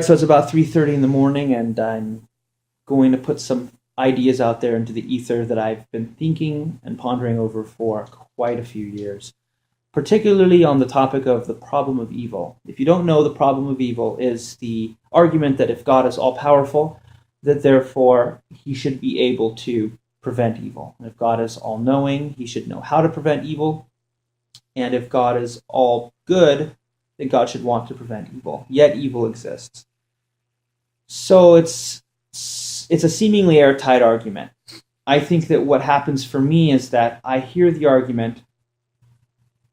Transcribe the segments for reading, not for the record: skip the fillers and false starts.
So it's about 3:30 in the morning, and I'm going to put some ideas out there into the ether that I've been thinking and pondering over for quite a few years, particularly on the topic of the problem of evil. If you don't know, the problem of evil is the argument that if God is all-powerful, that therefore he should be able to prevent evil. And if God is all-knowing, he should know how to prevent evil. And if God is all good, then God should want to prevent evil. Yet evil exists. So it's a seemingly airtight argument. I think that what happens for me is that I hear the argument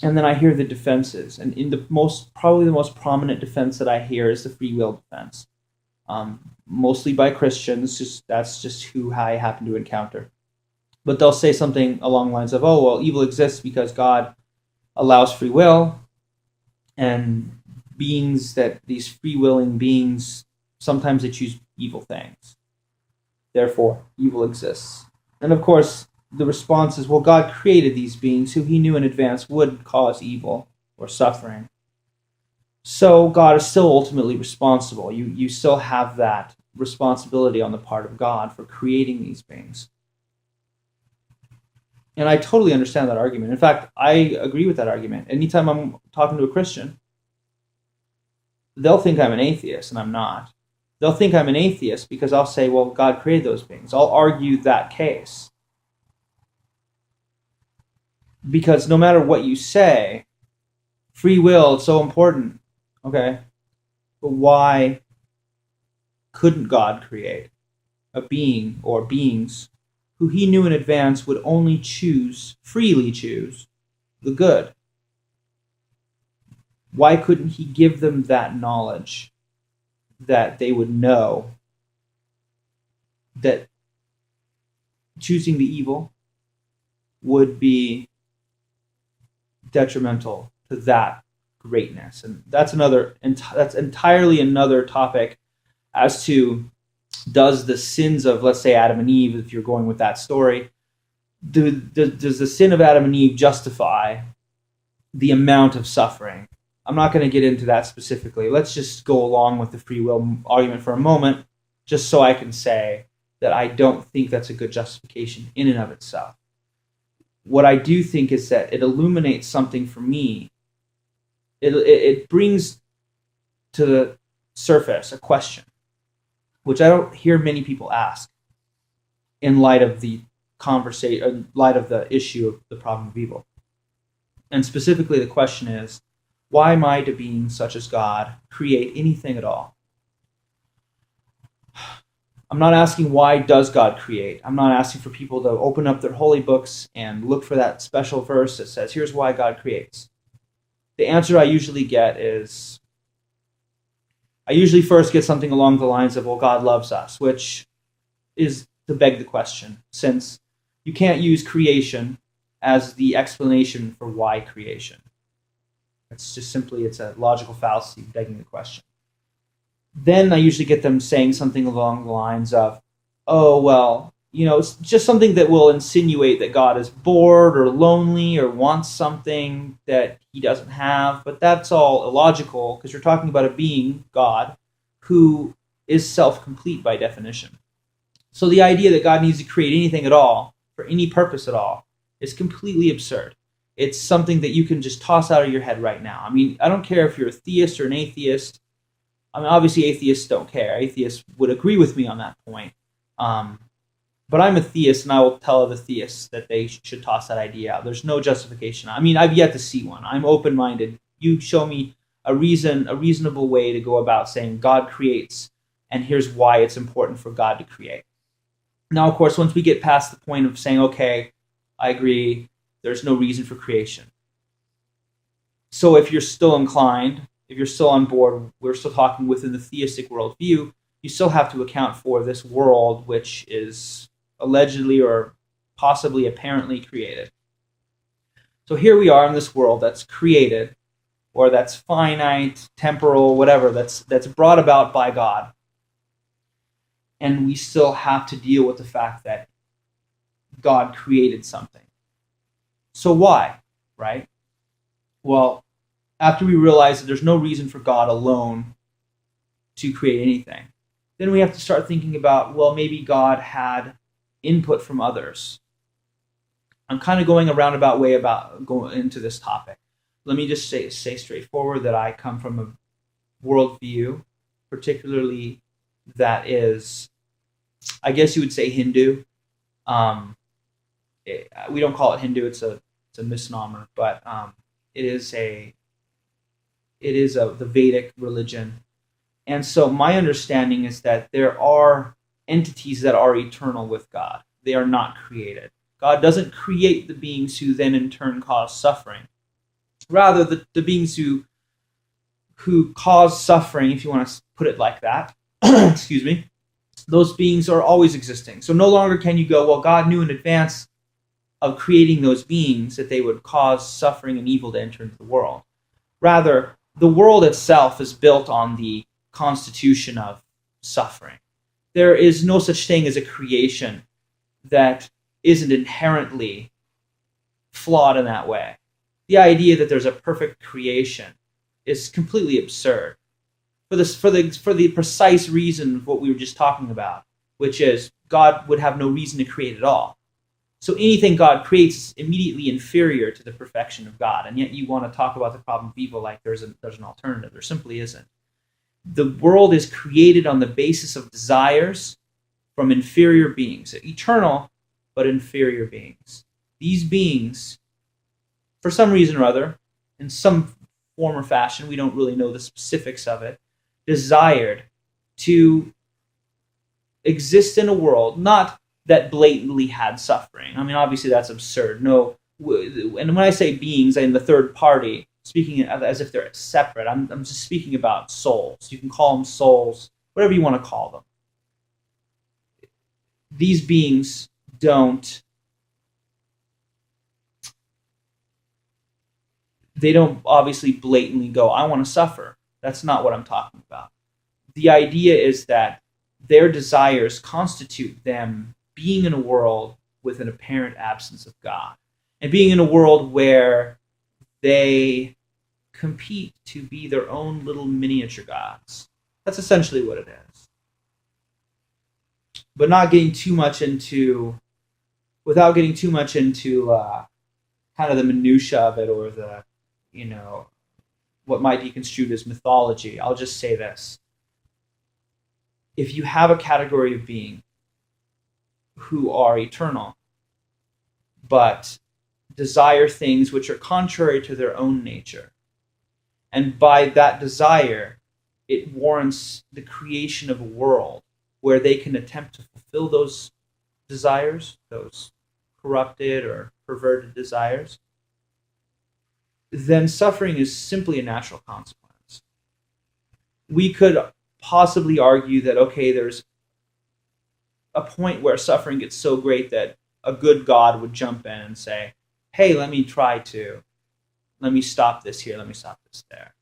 and then I hear the defenses. And probably the most prominent defense that I hear is the free will defense. Mostly by Christians, that's just who I happen to encounter. But they'll say something along the lines of, oh, well, evil exists because God allows free will, and these free-willing beings, sometimes they choose evil things. Therefore, evil exists. And of course, the response is, well, God created these beings who he knew in advance would cause evil or suffering. So God is still ultimately responsible. You still have that responsibility on the part of God for creating these beings. And I totally understand that argument. In fact, I agree with that argument. Anytime I'm talking to a Christian, they'll think I'm an atheist, and I'm not. They'll think I'm an atheist because I'll say, well, God created those beings. I'll argue that case. Because no matter what you say, free will is so important. Okay? But why couldn't God create a being or beings who he knew in advance would only freely choose, the good? Why couldn't he give them that knowledge that they would know that choosing the evil would be detrimental to that greatness? And that's entirely another topic as to, does the sins of, let's say, Adam and Eve, if you're going with that story, does the sin of Adam and Eve justify the amount of suffering? I'm not going to get into that specifically. Let's just go along with the free will argument for a moment, just so I can say that I don't think that's a good justification in and of itself. What I do think is that it illuminates something for me. It brings to the surface a question, which I don't hear many people ask in light of the conversation, in light of the issue of the problem of evil. And specifically, the question is, why might a being such as God create anything at all? I'm not asking why does God create. I'm not asking for people to open up their holy books and look for that special verse that says, here's why God creates. The answer I usually get is, I usually first get something along the lines of, well, God loves us, which is to beg the question, since you can't use creation as the explanation for why creation. It's a logical fallacy begging the question. Then I usually get them saying something along the lines of, oh, well, it's just something that will insinuate that God is bored or lonely or wants something that he doesn't have. But that's all illogical because you're talking about a being, God, who is self-complete by definition. So the idea that God needs to create anything at all, for any purpose at all, is completely absurd. It's something that you can just toss out of your head right now. I mean, I don't care if you're a theist or an atheist. I mean, obviously atheists don't care. Atheists would agree with me on that point. But I'm a theist, and I will tell other theists that they should toss that idea out. There's no justification. I mean, I've yet to see one. I'm open-minded. You show me a reasonable way to go about saying God creates, and here's why it's important for God to create. Now, of course, once we get past the point of saying, okay, I agree, there's no reason for creation. So if you're still inclined, if you're still on board, we're still talking within the theistic worldview, you still have to account for this world which is allegedly or possibly apparently created. So here we are in this world that's created, or that's finite, temporal, whatever, that's brought about by God. And we still have to deal with the fact that God created something. So why, right? Well, after we realize that there's no reason for God alone to create anything. Then we have to start thinking about, well, maybe God had input from others. I'm kind of going a roundabout way about going into this topic. Let me just say straightforward that I come from a worldview, particularly that is, I guess you would say Hindu. We don't call it Hindu; it's a misnomer, but it is the Vedic religion. And so my understanding is that there are entities that are eternal with God. They are not created. God doesn't create the beings who then in turn cause suffering. Rather, the beings who cause suffering, if you want to put it like that, excuse me, those beings are always existing. So no longer can you go, well, God knew in advance of creating those beings that they would cause suffering and evil to enter into the world. Rather, the world itself is built on the constitution of suffering. There is no such thing as a creation that isn't inherently flawed in that way. The idea that there's a perfect creation is completely absurd for the precise reason of what we were just talking about, which is God would have no reason to create at all. So anything God creates is immediately inferior to the perfection of God, and yet you want to talk about the problem of evil like there's an alternative. There simply isn't. The world is created on the basis of desires from inferior beings, eternal but inferior beings. These beings, for some reason or other, in some form or fashion, we don't really know the specifics of it, desired to exist in a world, not that blatantly had suffering. I mean, obviously that's absurd. No, and when I say beings, I mean the third party, speaking as if they're separate. I'm just speaking about souls. You can call them souls, whatever you want to call them. These beings don't obviously blatantly go, I want to suffer. That's not what I'm talking about. The idea is that their desires constitute them being in a world with an apparent absence of God, and being in a world where they compete to be their own little miniature gods. That's essentially what it is. But without getting too much into kind of the minutia of it, or the, what might be construed as mythology, I'll just say this. If you have a category of being who are eternal, but desire things which are contrary to their own nature, and by that desire, it warrants the creation of a world where they can attempt to fulfill those desires, those corrupted or perverted desires, then suffering is simply a natural consequence. We could possibly argue that, okay, there's a point where suffering gets so great that a good God would jump in and say, hey, let me stop this here, let me stop this there.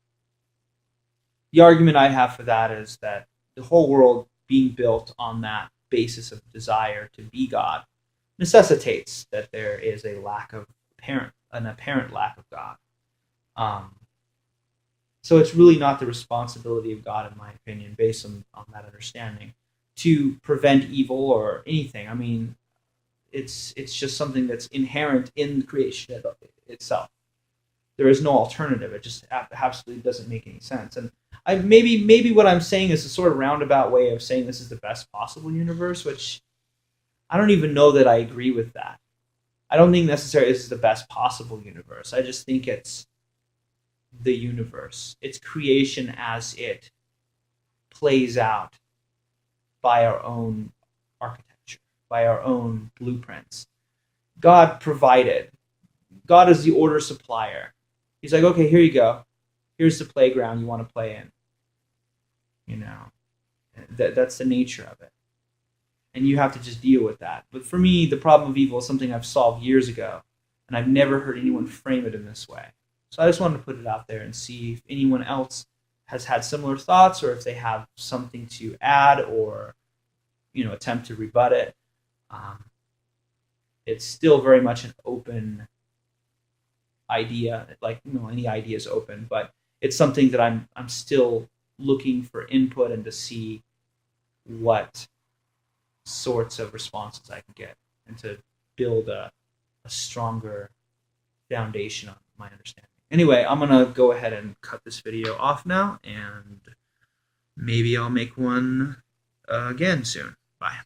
The argument I have for that is that the whole world being built on that basis of desire to be God necessitates that there is an apparent lack of God. So it's really not the responsibility of God, in my opinion, based on that understanding, to prevent evil or anything. I mean, it's just something that's inherent in creation itself. There is no alternative. It just absolutely doesn't make any sense. And maybe what I'm saying is a sort of roundabout way of saying this is the best possible universe, which I don't even know that I agree with that. I don't think necessarily this is the best possible universe. I just think it's the universe. It's creation as it plays out by our own architecture, by our own blueprints. God provided. God is the order supplier. He's like, okay, here you go. Here's the playground you want to play in. That's the nature of it. And you have to just deal with that. But for me, the problem of evil is something I've solved years ago, and I've never heard anyone frame it in this way. So I just wanted to put it out there and see if anyone else has had similar thoughts, or if they have something to add or, attempt to rebut it. It's still very much an open idea. Like, any idea is open, but it's something that I'm still looking for input and to see what sorts of responses I can get and to build a stronger foundation on my understanding. Anyway, I'm going to go ahead and cut this video off now, and maybe I'll make one again soon. Bye.